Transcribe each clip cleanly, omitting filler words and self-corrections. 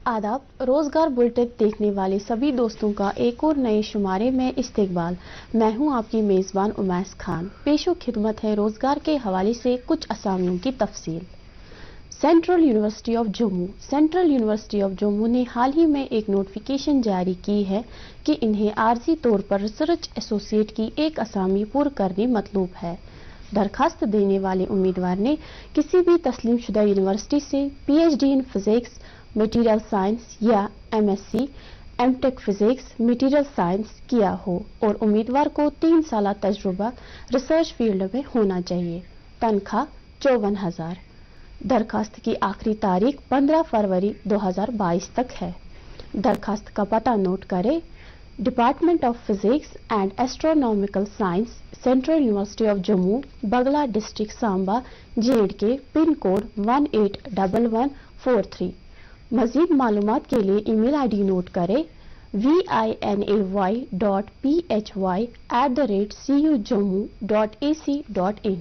आदाब। रोजगार बुलेटिन देखने वाले सभी दोस्तों का एक और नए शुमारे में इस्तकबाल। मैं हूं आपकी मेज़बान उमैस खान। पेशो खिदमत है रोजगार के हवाले से कुछ असामियों की तफसील। सेंट्रल यूनिवर्सिटी ऑफ जम्मू ने हाल ही में एक नोटिफिकेशन जारी की है कि इन्हें आर्जी तौर पर रिसर्च एसोसिएट की एक असामी पुर करनी मतलूब है। दरखास्त देने वाले उम्मीदवार ने किसी भी तस्लीम शुदा यूनिवर्सिटी से PhD in physics material science या MSc M.Tech physics material science किया हो और उम्मीदवार को 3 साल तजुर्बा रिसर्च फील्ड में होना चाहिए। तनख्वाह 54,000। दरखास्त की आखिरी तारीख 15 फरवरी 2022 तक है। दरखास्त का पता नोट करें। Department of physics and astronomical science, central university of Jammu, Bagla district Samba, J&K, pin code 181143। मजीद मालूमात के लिए ईमेल ID नोट करें vinay.phy@cujammu.ac.in।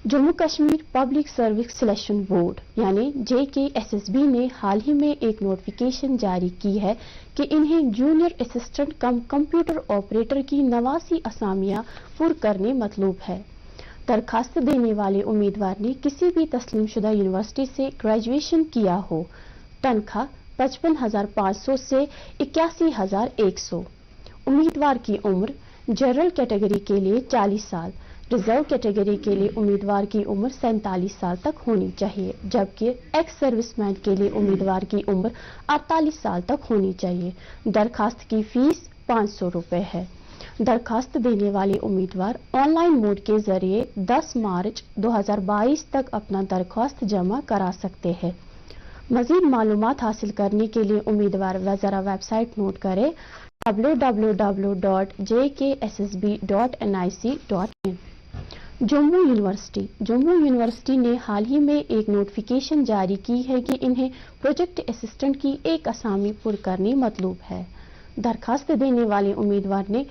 Jammu Kashmir public service selection board यानी JKSSB ने हाल ही में एक नोटिफिकेशन जारी की है कि इन्हें जूनियर असिस्टेंट कम कंप्यूटर ऑपरेटर की 89 असामियां पुर करने मतलूब है। दरखास्त देने वाले उम्मीदवार ने किसी भी तस्लीम शुदा यूनिवर्सिटी से ग्रेजुएशन किया हो। तनख्वाह 55,500 से 81,100। उम्मीदवार की उम्र जनरल कैटेगरी के लिए 40 साल, रिजर्व कैटेगरी के लिए उम्मीदवार की उम्र 47 साल तक होनी चाहिए, जबकि एक्स सर्विसमैन के लिए उम्मीदवार की उम्र 48 साल तक होनी चाहिए। दरखास्त की फीस 500 रुपये है। दरखास्त देने वाले उम्मीदवार ऑनलाइन मोड के जरिए 10 मार्च 2022 तक अपना दरख्वास्त जमा करा सकते हैं। मजीद मालूमात हासिल करने के लिए उम्मीदवार ज़रा वेबसाइट नोट करें www.jkssb.nic.in। जम्मू यूनिवर्सिटी ने हाल ही में एक नोटिफिकेशन जारी की है कि इन्हें प्रोजेक्ट असिस्टेंट की एक असामी पुर करनी मतलूब है। दरखास्त देने वाले उम्मीदवार ने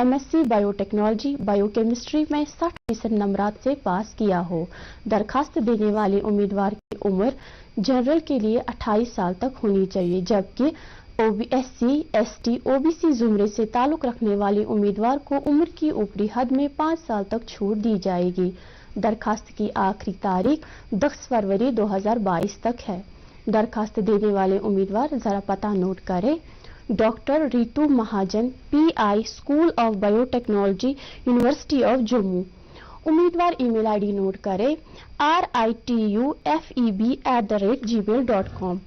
MSc बायोटेक्नोलॉजी बायोकेमिस्ट्री में 60% नंबरात से पास किया हो। दरखास्त देने वाले उम्मीदवार की उम्र जनरल के लिए 28 साल तक होनी चाहिए, जबकि SC ST OBC जुमरे से ताल्लुक रखने वाले उम्मीदवार को उम्र की ऊपरी हद में 5 साल तक छूट दी जाएगी। दरखास्त की आखिरी तारीख 10 फरवरी 2022 तक है। दरखास्त देने वाले उम्मीदवार ज़रा पता नोट करें। Doctor Ritu Mahajan, PI, school of biotechnology, university of Jammu. उम्मीदवार ईमेल ID नोट करें ritufeb@gmail.com।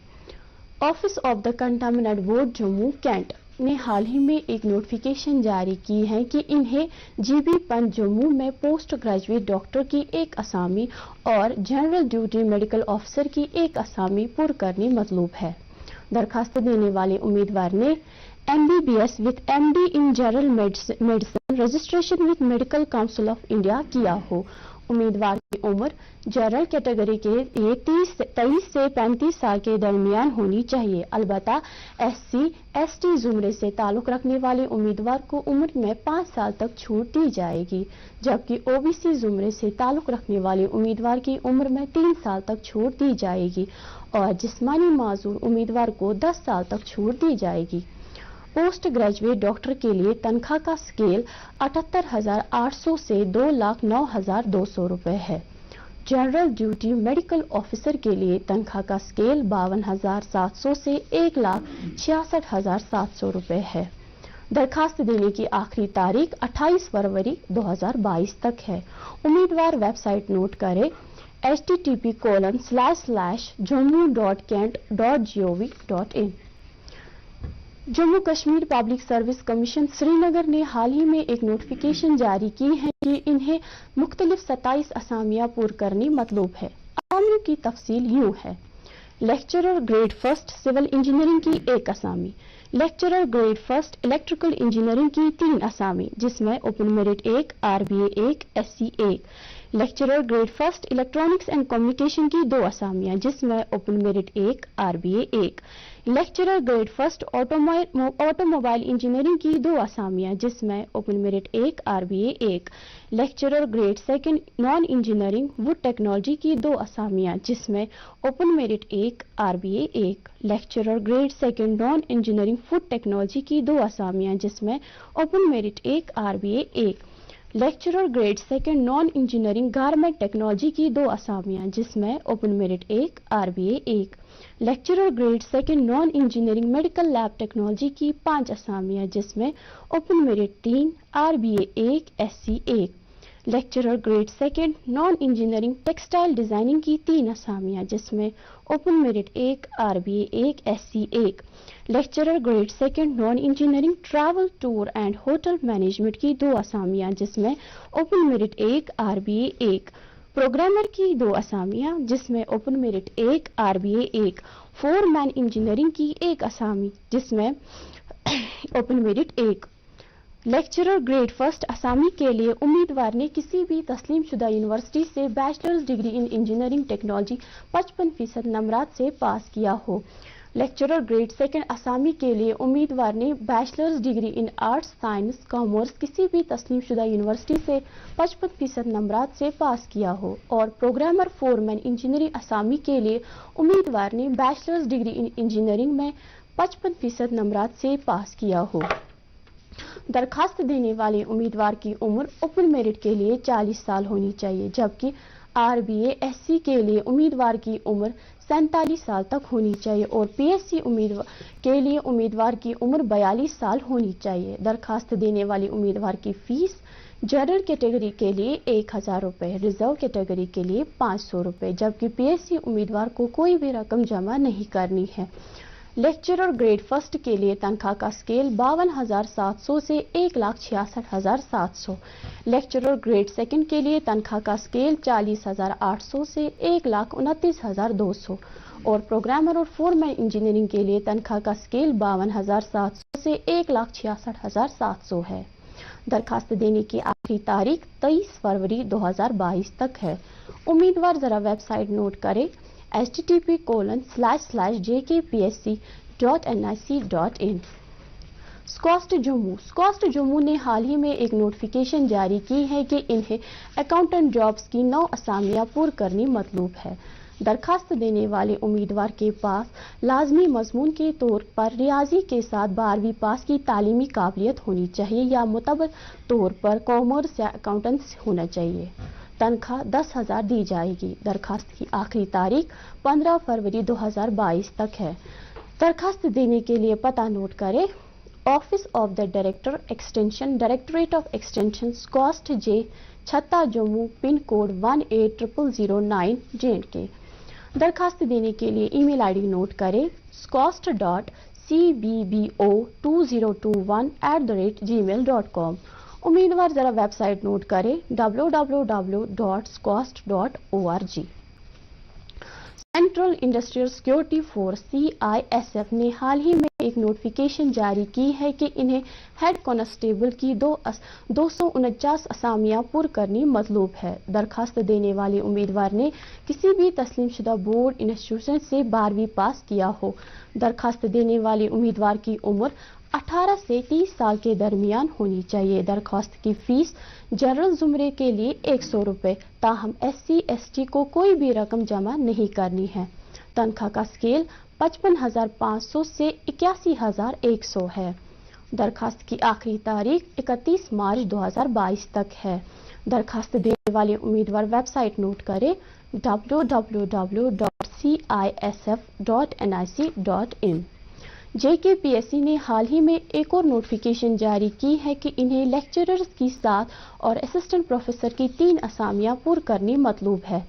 Office of the cantonment board Jammu cantt ने हाल ही में एक नोटिफिकेशन जारी की है कि इन्हें GB पंत जम्मू में पोस्ट ग्रेजुएट डॉक्टर की एक असामी और जनरल ड्यूटी मेडिकल ऑफिसर की एक असामी पुर करनी मतलूब है। दरखास्त देने वाले उम्मीदवार ने MBBS with MD in general medicine registration with medical council of India किया हो। उम्मीदवार की उम्र जनरल कैटेगरी के लिए 23 से 35 साल के दरमियान होनी चाहिए। अलबत्ता SC ST जुमरे से ताल्लुक रखने वाले उम्मीदवार को उम्र में 5 साल तक छूट दी जाएगी, जबकि OBC जुमरे से ताल्लुक रखने वाले उम्मीदवार की उम्र में 3 साल तक छूट दी जाएगी और जिस्मानी माजूर उम्मीदवार को 10 साल तक छूट दी जाएगी। पोस्ट ग्रेजुएट डॉक्टर के लिए तनख्वाह का स्केल 78,800 से 2,09,200 रुपये है। जनरल ड्यूटी मेडिकल ऑफिसर के लिए तनख्वाह का स्केल 52,700 से 1,66,700 रुपये है। दरखास्त देने की आखिरी तारीख 28 फरवरी 2022 तक है। उम्मीदवार वेबसाइट नोट करें http://jammu.kent.gov.in। Jammu Kashmir public service commission Srinagar ने हाल ही में एक नोटिफिकेशन जारी की है कि इन्हें मुख्तलिफ 27 असामियां पुर करनी मतलूब है। असामियों की तफसील यूं है। Lecturer grade first civil engineering की एक असामी, lecturer grade first electrical engineering की 3 असामी जिसमें open merit 1, RBA 1, SC 1, lecturer grade first electronics and communication की 2 असामियां जिसमें open merit 1, RBA 1, lecturer grade first automobile engineering की 2 असामियां जिसमें open merit 1 RBA 1। Lecturer grade second non engineering wood technology की 2 असामियां जिसमें open merit 1 RBA 1। Lecturer grade second non engineering food technology की 2 असामियां जिसमें open merit 1 RBA 1। Lecturer grade second non engineering garment technology की 2 असामियां जिसमें open merit 1 RBA 1। Lecturer grade second non engineering medical lab technology की 5 असामियां जिसमें open merit 3 RBA 1 SC 1। Lecturer grade second non engineering textile designing की 3 असामियां जिसमें open merit 1 RBA 1 SC 1। Lecturer grade second non engineering travel tour and hotel management की 2 असामियां जिसमें open merit 1 RBA 1। Programmer की 2 असामियां जिसमें open merit 1 RBA 1। Foreman engineering की 1 असामी जिसमें open merit 1। Lecturer grade first असामी के लिए उम्मीदवार ने किसी भी तस्लीमशुदा यूनिवर्सिटी से bachelors degree in engineering technology 55% नंबरात से पास किया हो। लेक्चरर ग्रेड सेकंड असामी के लिए उम्मीदवार ने bachelors degree in arts science commerce किसी भी तस्लीमशुदा यूनिवर्सिटी से 55% नंबरात से पास किया हो। और प्रोग्रामर फोरमैन इंजीनियरिंग असामी के लिए उम्मीदवार ने बैचलर्स डिग्री इन इंजीनियरिंग में 55% नंबरात से पास किया हो। दरखास्त देने वाले उम्मीदवार की उम्र ओपन मेरिट के लिए 40 साल होनी चाहिए जबकि आरबीए एससी के लिए उम्मीदवार की उम्र 47 साल तक होनी चाहिए और पीएससी के लिए उम्मीदवार की उम्र 42 साल होनी चाहिए। दरखास्त देने वाले उम्मीदवार की फीस जनरल कैटेगरी के लिए 1000 रुपये, रिजर्व कैटेगरी के लिए 500 रुपये जबकि पीएससी उम्मीदवार को कोई भी रकम जमा नहीं करनी है। लेक्चरर ग्रेड फर्स्ट के लिए तनख्वाह का स्केल 52,700 से 1,66,700। लेक्चरर ग्रेड सेकंड के लिए तनख्वाह का स्केल 40,800 से 1,29,200 और प्रोग्रामर और फोरमैन इंजीनियरिंग के लिए तनख्वाह का स्केल 52,700 से 1,66,700 है। दरखास्त देने की आखिरी तारीख 23 फरवरी 2022 तक है। उम्मीदवार जरा वेबसाइट नोट करें http://jkpsc.nic.in। स्कॉस्ट जम्मू ने हाल ही में एक नोटिफिकेशन जारी की है कि इन्हें अकाउंटेंट जॉब्स की 9 असामियां पूरी करनी मतलूब है। दरखास्त देने वाले उम्मीदवार के पास लाजमी मजमून के तौर पर रियाजी के साथ 12वीं पास की तालीमी काबिलियत होनी चाहिए या मुतबर तौर पर कॉमर्स या अकाउंटेंट्स होना चाहिए। तनख्वाह 10,000 दी जाएगी। दरखास्त की आखिरी तारीख 15 फरवरी 2022 तक है। दरखास्त देने के लिए पता नोट करें office of the director extension directorate of extension SKUAST J Chatha Jammu pin code 180009 JNK। दरखास्त देने के लिए ईमेल आईडी नोट करें scostcbbo2021@gmail.com। उम्मीदवार जरा वेबसाइट नोट करें www.scosc.org। Central industrial security force CISF ने हाल ही में एक नोटिफिकेशन जारी की है कि इन्हें हेड कांस्टेबल की 249 असामियां पूरी करनी मतलूब है। दरखास्त देने वाले उम्मीदवार ने किसी भी तस्लीमशुदा बोर्ड इंस्टीट्यूशन से 12वीं पास किया हो। दरखास्त देने वाले उम्मीदवार की उम्र 18 से 30 साल के दरमियान होनी चाहिए। दरखास्त की फीस जनरल जुमरे के लिए 100 रुपये ताहम SC ST को कोई भी रकम जमा नहीं करनी है। तनख्वाह का स्केल 55,500 से 81,100 है। दरखास्त की आखिरी तारीख 31 मार्च 2022 तक है। दरखास्त देने वाले उम्मीदवार वेबसाइट नोट करें www.cisf.nic.in। JKPSC ने हाल ही में एक और नोटिफिकेशन जारी की है कि इन्हें लेक्चरर्स की 7 और असिस्टेंट प्रोफेसर की 3 असामियां पूरी करनी मतलूब है।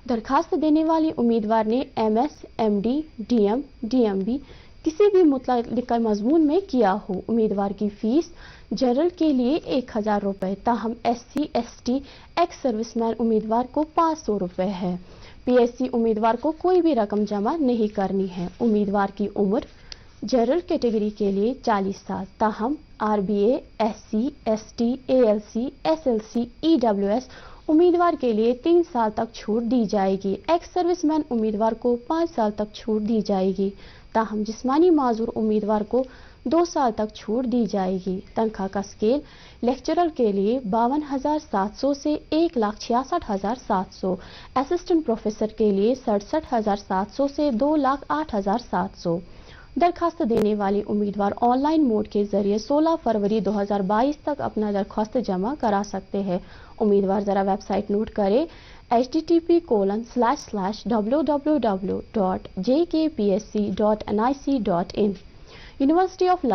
दरखास्त देने वाले उम्मीदवार ने MS, MD, DM, DMB किसी भी मुतल्लिका मजमून में किया हो। उम्मीदवार की फीस जनरल के लिए 1000 रुपये ताहम SC ST एक्स सर्विसमैन उम्मीदवार को 500 रुपये है। PSC उम्मीदवार को कोई भी रकम जमा नहीं करनी है। उम्मीदवार की उम्र जनरल कैटेगरी के लिए 40 साल ताहम RBA, SC, ST, ALC, SLC, EWS उम्मीदवार के लिए 3 साल तक छूट दी जाएगी। एक्स सर्विसमैन उम्मीदवार को 5 साल तक छूट दी जाएगी تاہم جسمانی معذور امیدوار کو 2 سال تک چھوٹ دی جائے گی۔ تنخواہ کا اسکیل لیکچرر کے لیے 52,700 سے 1,66,700، اسسٹنٹ پروفیسر کے لیے 67,700 سے 2,08,700۔ درخواست دینے والے امیدوار آن لائن موڈ کے ذریعے 16 فروری 2022 تک اپنا درخواست جمع کرا سکتے ہیں۔ امیدوار ذرا ویب سائٹ نوٹ کریں http://www.jkpsc.nic.in۔ یونیورسٹی آف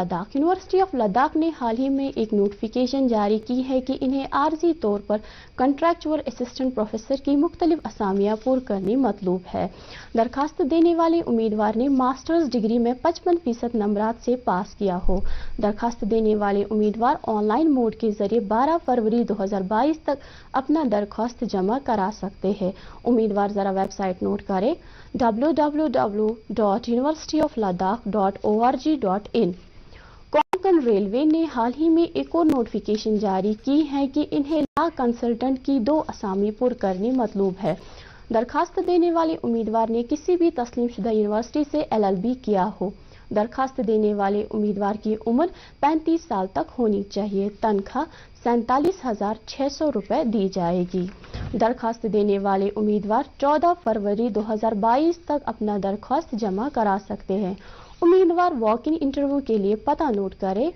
لداخ نے حال ہی میں ایک نوٹیفیکیشن جاری کی ہے کہ انہیں عارضی طور پر کنٹریکچول اسسٹنٹ پروفیسر کی مختلف اسامیاں پر کرنی مطلوب ہے۔ درخواست دینے والے امیدوار نے ماسٹرز ڈگری میں 55% نمبرات سے پاس کیا ہو۔ درخواست دینے والے امیدوار آن لائن موڈ کے ذریعے 12 فروری 2022 تک اپنا درخواست جمع کرا سکتے ہیں۔ امیدوار ذرا ویب سائٹ نوٹ کریں www.universityofladakh.org.in۔ کونکن ریلوے نے حال ہی میں ایک اور نوٹیفیکیشن جاری کی ہے کہ انہیں لا کنسلٹنٹ کی 2 اسامی پر کرنی مطلوب ہے۔ درخواست دینے والے امیدوار نے کسی بھی تسلیم شدہ یونیورسٹی سے LLB کیا ہو۔ درخواست دینے والے امیدوار کی عمر 35 سال تک ہونی چاہیے۔ تنخواہ 47,600 روپے دی جائے گی۔ درخواست دینے والے امیدوار 14 فروری 2022 تک اپنا درخواست جمع کرا سکتے ہیں۔ امیدوار واک ان انٹرویو کے لیے پتہ نوٹ کریں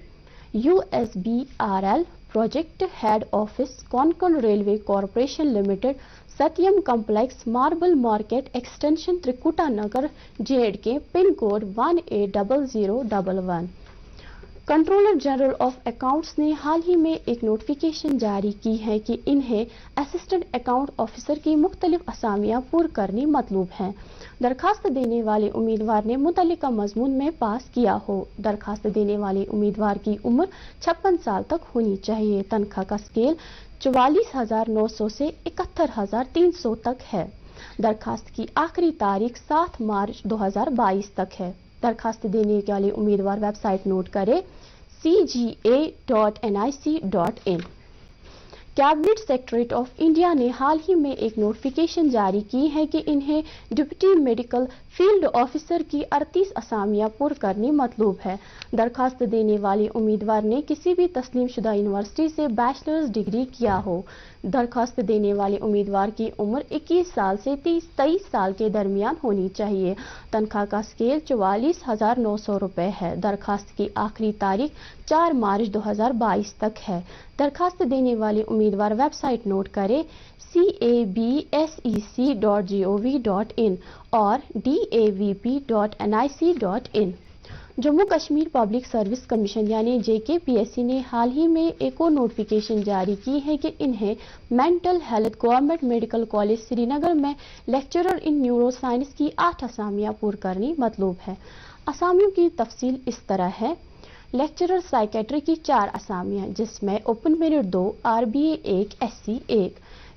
USBRL project head office Konkan railway corporation limited, Satyam complex, marble market extension, Trikuta Nagar, JNK، pin code 180011۔ Controller general of accounts نے حال ہی میں ایک نوٹیفیکیشن جاری کی ہے کہ انہیں اسسٹنٹ اکاؤنٹ آفیسر کی مختلف اسامیاں پر کرنی مطلوب ہیں۔ درخواست دینے والے امیدوار نے متعلقہ مضمون میں پاس کیا ہو۔ درخواست دینے والے امیدوار کی عمر 56 سال تک ہونی چاہیے۔ تنخواہ کا اسکیل 44,900 سے 71,300 تک ہے۔ درخواست کی آخری تاریخ 7 مارچ 2022 تک ہے۔ درخواست دینے والے امیدوار ویب سائٹ نوٹ کریں cga.nic.in۔ Cabinet secretariat of India نے حال ہی میں ایک نوٹیفیکیشن جاری کی ہے کہ انہیں ڈپٹی میڈیکل فیلڈ آفیسر کی 38 اسامیاں پر کرنی مطلوب ہے۔ درخواست دینے والے امیدوار نے کسی بھی تسلیم شدہ یونیورسٹی سے بیچلرز ڈگری کیا ہو۔ درخواست دینے والے امیدوار کی عمر 21 سال سے 23 سال کے درمیان ہونی چاہیے۔ تنخواہ کا اسکیل 44,900 روپے ہے۔ درخواست کی آخری تاریخ 4 مارچ 2022 تک ہے۔ درخواست دینے والے امیدوار ویب سائٹ نوٹ کریں cabsec.gov.in اور davp.nic.in۔ Jammu Kashmir public service commission یعنی JKPSC نے حال ہی میں ایک اور نوٹیفیکیشن جاری کی ہے کہ انہیں mental health government medical college Srinagar میں لیکچرر ان نیورو سائنس کی 8 اسامیاں پر کرنی مطلوب ہے۔ اسامیوں کی تفصیل اس طرح ہے: لیکچرر سائیکیٹری کی 4 اسامیاں جس میں open merit 2، RBA 1، SC 1۔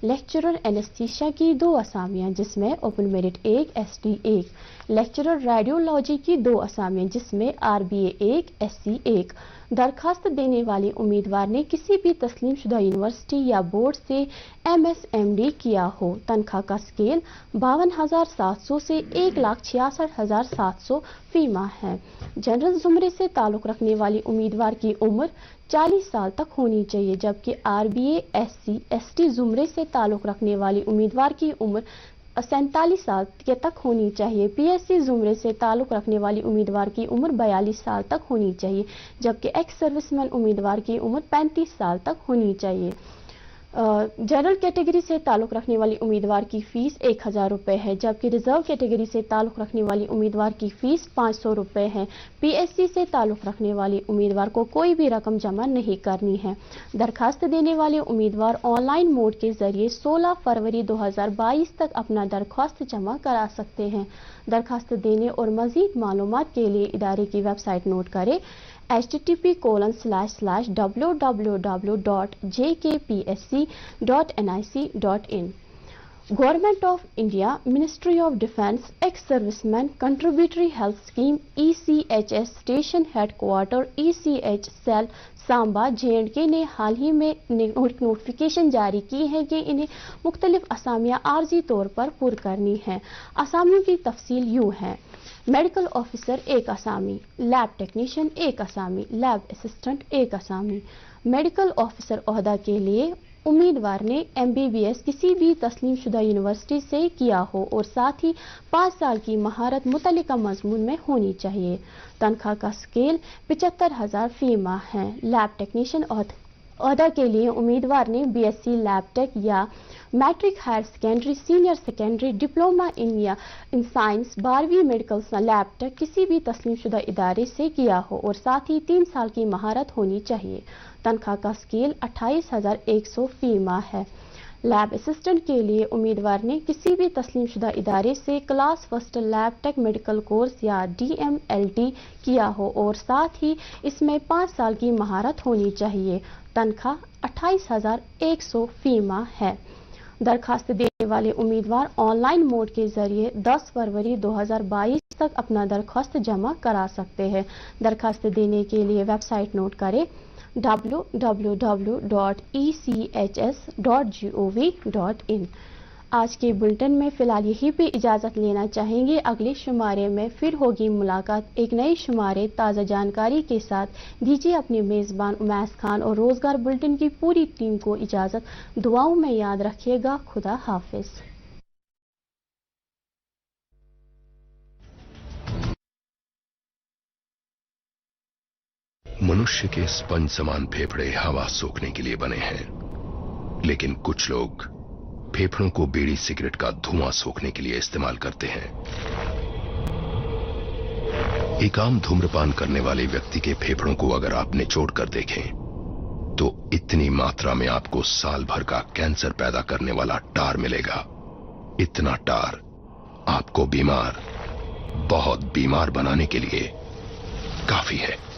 Lecturer anaesthesia کی 2 اسامیاں جس میں open merit 1، SD 1۔ Lecturer radiology کی 2 اسامیاں جس میں RBA 1، SC 1۔ درخواست دینے والے امیدوار نے کسی بھی تسلیم شدہ یونیورسٹی یا بورڈ سے MS MD کیا ہو۔ تنخواہ کا اسکیل 52,700 سے 1,66,700 فی ماہ ہے۔ جنرل زمرے سے تعلق رکھنے والے امیدوار کی عمر 40 سال تک ہونی چاہیے، جبکہ RBA SC ST زمرے سے تعلق رکھنے والے امیدوار کی عمر 47 سال تک ہونی چاہیے۔ PSC زمرے سے تعلق رکھنے والی امیدوار کی عمر 42 سال تک ہونی چاہیے، جبکہ ایکس سروس مین امیدوار کی عمر 35 سال تک ہونی چاہیے۔ جنرل کیٹیگری سے تعلق رکھنے والی امیدوار کی فیس 1,000 روپے ہے، جبکہ ریزرو کیٹیگری سے تعلق رکھنے والی امیدوار کی فیس 500 روپے ہے۔ PSC سے تعلق رکھنے والی امیدوار کو کوئی بھی رقم جمع نہیں کرنی ہے۔ درخواست دینے والے امیدوار آن لائن موڈ کے ذریعے 16 فروری 2022 تک اپنا درخواست جمع کرا سکتے ہیں۔ درخواست دینے اور مزید معلومات کے لیے ادارے کی ویب سائٹ نوٹ کریں http://www.jkpsc.nic.in۔ Government of India, ministry of defence, ex servicemen contributory health scheme ECHS station headquarter ECH cell Samba JNK نے حال ہی میں نوٹیفیکیشن جاری کی ہے کہ انہیں مختلف اسامیاں عارضی طور پر کرنی ہیں۔ اسامیوں کی تفصیل یوں ہے: मेडिकल ऑफिसर एक असामी, लैब टेक्नीशियन एक असामी, लैब असिस्टेंट एक असामी। मेडिकल ऑफिसर ओहदा के लिए उम्मीदवार ने MBBS किसी भी तस्लीमशुदा यूनिवर्सिटी से किया हो और साथ ही 5 साल की महारत मुतल्लिका मजमून में होनी चाहिए। तनख्वाह का स्केल 75,000 फी माह है। लैब टेक्नीशियन ओहदा के लिए उम्मीदवार ने BSc लैब टेक या matric higher secondary, senior secondary, diploma in science, 12वीं मेडिकल लैब टेक किसी भी तस्लीमशुदा इदारे से किया हो और साथ ही 3 साल की महारत होनी चाहिए। तनख्वाह का स्केल 28,100 फी माह है। लैब असिस्टेंट के लिए उम्मीदवार ने किसी भी तस्लीमशुदा इदारे से class first lab tech medical course या DMLT किया हो और साथ ही इसमें 5 साल की महारत होनी चाहिए। तनख्वाह 28,100 फी माह है। दरखास्त देने वाले उम्मीदवार ऑनलाइन मोड के जरिए 10 फरवरी 2022 तक अपना दरखास्त जमा करा सकते हैं। दरखास्त देने के लिए वेबसाइट नोट करें www.echs.gov.in। आज के बुलेटिन में फिलहाल यहीं पे इजाज़त लेना चाहेंगे। अगले शुमारे में फिर होगी मुलाकात एक नए शुमारे ताज़ा जानकारी के साथ। दीजिए अपने मेज़बान उमैस खान और रोज़गार बुलेटिन की पूरी टीम को इजाज़त। दुआओं में याद रखिएगा। खुदा हाफिज़। मनुष्य के स्पंज समान फेफड़े हवा सोखने के लिए बने हैं, लेकिन कुछ लोग फेफड़ों को बीड़ी सिगरेट का धुआं सोखने के लिए इस्तेमाल करते हैं। एक आम धूम्रपान करने वाले व्यक्ति के फेफड़ों को अगर आप निचोड़ कर देखें तो इतनी मात्रा में आपको साल भर का कैंसर पैदा करने वाला टार मिलेगा। इतना टार आपको बीमार, बहुत बीमार बनाने के लिए काफी है।